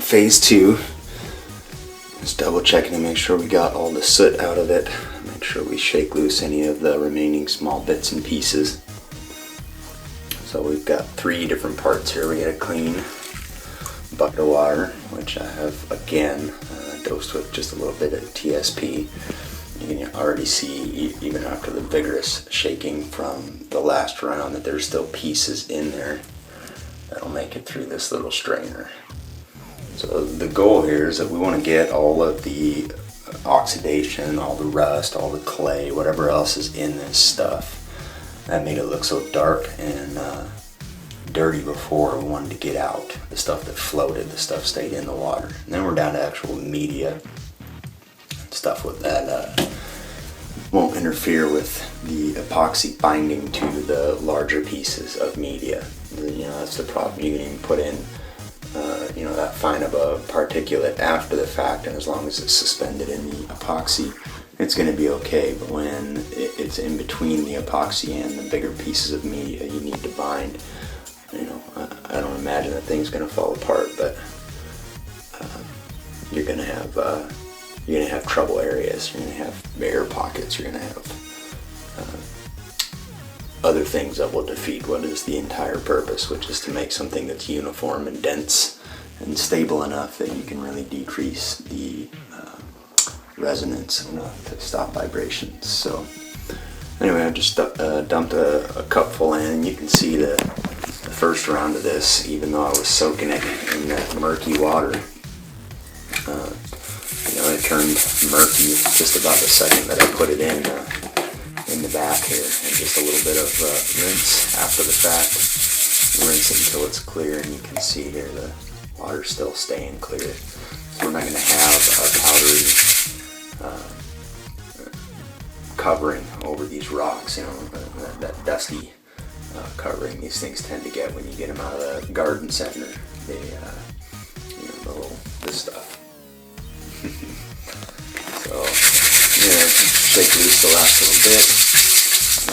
phase 2. Just double checking to make sure we got all the soot out of it. Make sure we shake loose any of the remaining small bits and pieces. So we've got 3 different parts here. We gotta clean. Bucket of water, which I have again dosed with just a little bit of TSP. You can already see, even after the vigorous shaking from the last round, that there's still pieces in there that'll make it through this little strainer. So the goal here is that we want to get all of the oxidation, all the rust, all the clay, whatever else is in this stuff that made it look so dark and dirty before. We wanted to get out the stuff that floated, the stuff stayed in the water. And then we're down to actual media, stuff with that won't interfere with the epoxy binding to the larger pieces of media. You know, that's the problem. You can even put in that fine of a particulate after the fact, and as long as it's suspended in the epoxy, it's going to be okay. But when it's in between the epoxy and the bigger pieces of media you need to bind, I don't imagine that thing's going to fall apart, but you're going to have trouble areas. You're going to have air pockets. You're going to have other things that will defeat what is the entire purpose, which is to make something that's uniform and dense and stable enough that you can really decrease the resonance to stop vibrations. So anyway, I just dumped a cupful in, and you can see the first round of this, even though I was soaking it in that murky water, it turned murky just about the second that I put it in the back here, and just a little bit of rinse after the fact. Rinse it until it's clear, and you can see here the water's still staying clear. So we're not going to have a powdery covering over these rocks, that dusty covering these things tend to get when you get them out of the garden center. This stuff. So, shake loose the last little bit.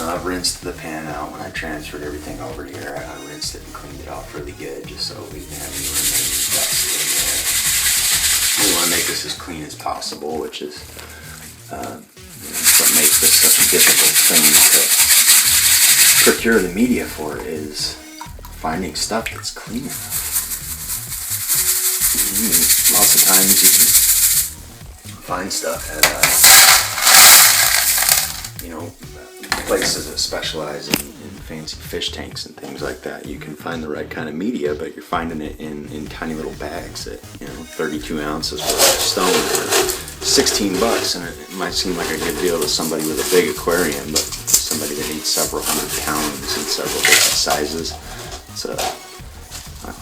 I've rinsed the pan out. When I transferred everything over here, I rinsed it and cleaned it off really good, just so we didn't have any remaining dust in there. We want to make this as clean as possible, which is what makes this such a difficult thing to procure the media for, is finding stuff that's clean enough. Lots of times you can find stuff at places that specialize in fancy fish tanks and things like that. You can find the right kind of media, but you're finding it in tiny little bags at 32 ounces worth of stone for $16, and it might seem like a good deal to somebody with a big aquarium, but for somebody that needs several hundred pounds in several different sizes,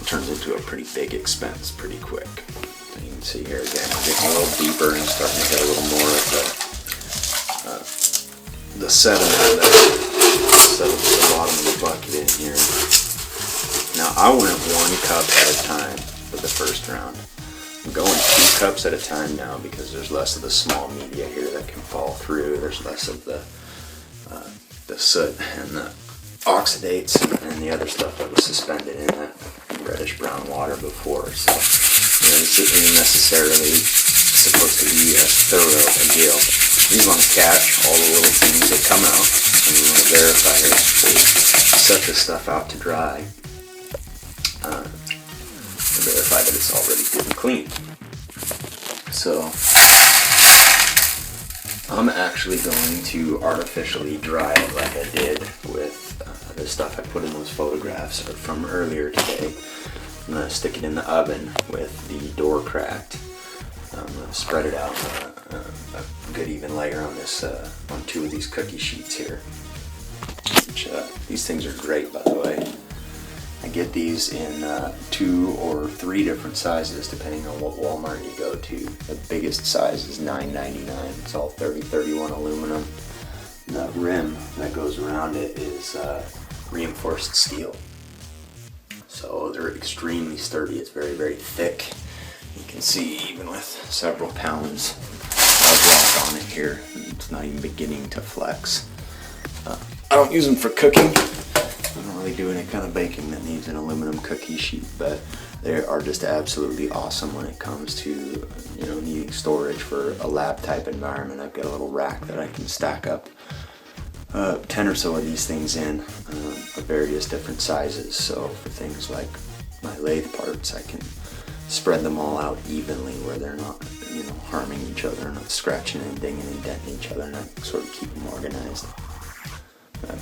it turns into a pretty big expense pretty quick. And you can see here again, I'm getting a little deeper and starting to get a little more of the sediment that settles to the bottom of the bucket in here. Now I went 1 cup at a time for the first round. I'm going 2 cups at a time now because there's less of the small media here that can fall through. There's less of the soot and the oxidates and the other stuff that was suspended in that reddish brown water before. So this isn't necessarily supposed to be a thorough deal. We want to catch all the little things that come out, and we want to verify it. Set this stuff out to dry to verify that it's already good and clean. So I'm actually going to artificially dry it like I did with the stuff I put in those photographs from earlier today. I'm going to stick it in the oven with the door cracked. I'm going to spread it out a good even layer on this on 2 of these cookie sheets here. Which, these things are great, by the way. I get these in 2 or 3 different sizes depending on what Walmart you go to. The biggest size is $9.99. It's all 30-31 aluminum. And the rim that goes around it is reinforced steel. So they're extremely sturdy. It's very, very thick. You can see even with several pounds of rock on it here, it's not even beginning to flex. I don't use them for cooking. I don't really do any kind of baking that needs an aluminum cookie sheet, but they are just absolutely awesome when it comes to, you know, needing storage for a lab type environment. I've got a little rack that I can stack up 10 or so of these things in, of various different sizes. So for things like my lathe parts, I can spread them all out evenly where they're not, you know, harming each other, not scratching and dinging and denting each other, and I sort of keep them organized.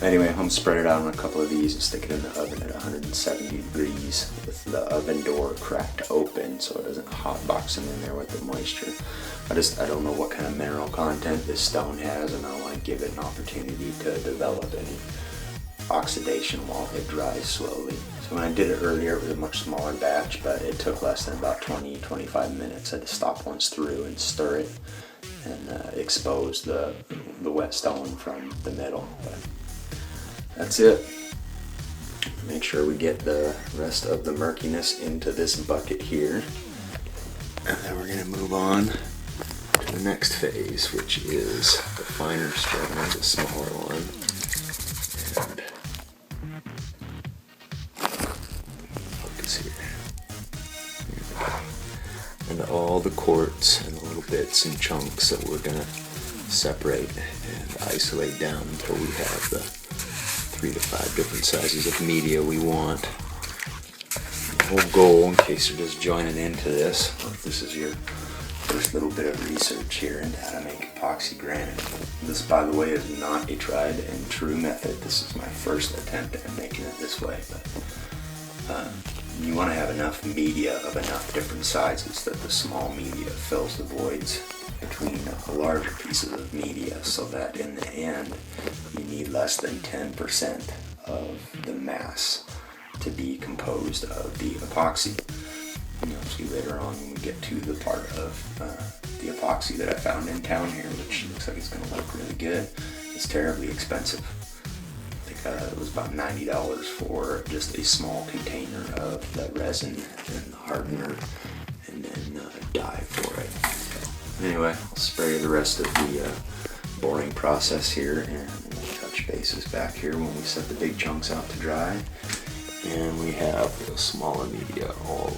Anyway, I'm going to spread it out on a couple of these and stick it in the oven at 170 degrees with the oven door cracked open so it doesn't hotbox them in there with the moisture. I don't know what kind of mineral content this stone has, and I don't want to give it an opportunity to develop any oxidation while it dries slowly. So when I did it earlier, it was a much smaller batch, but it took less than about 20-25 minutes. I had to stop once through and stir it and expose the wet stone from the middle. But that's it. Make sure we get the rest of the murkiness into this bucket here. And then we're going to move on to the next phase, which is the finer spread on the smaller one. And all the quartz and the little bits and chunks that we're gonna separate and isolate down until we have the 3 to 5 different sizes of media we want. The whole goal, in case you're just joining into this, or if this is your first little bit of research here into how to make epoxy granite. This, by the way, is not a tried and true method. This is my first attempt at making it this way, but you want to have enough media of enough different sizes that the small media fills the voids between the larger pieces of media, so that in the end you need less than 10% of the mass to be composed of the epoxy. You'll see later on when we get to the part of the epoxy that I found in town here, which looks like it's going to look really good. It's terribly expensive. It was about $90 for just a small container of the resin and the hardener, and then dye for it. So anyway, I'll spray the rest of the boring process here, and we'll touch bases back here when we set the big chunks out to dry. And we have the smaller media all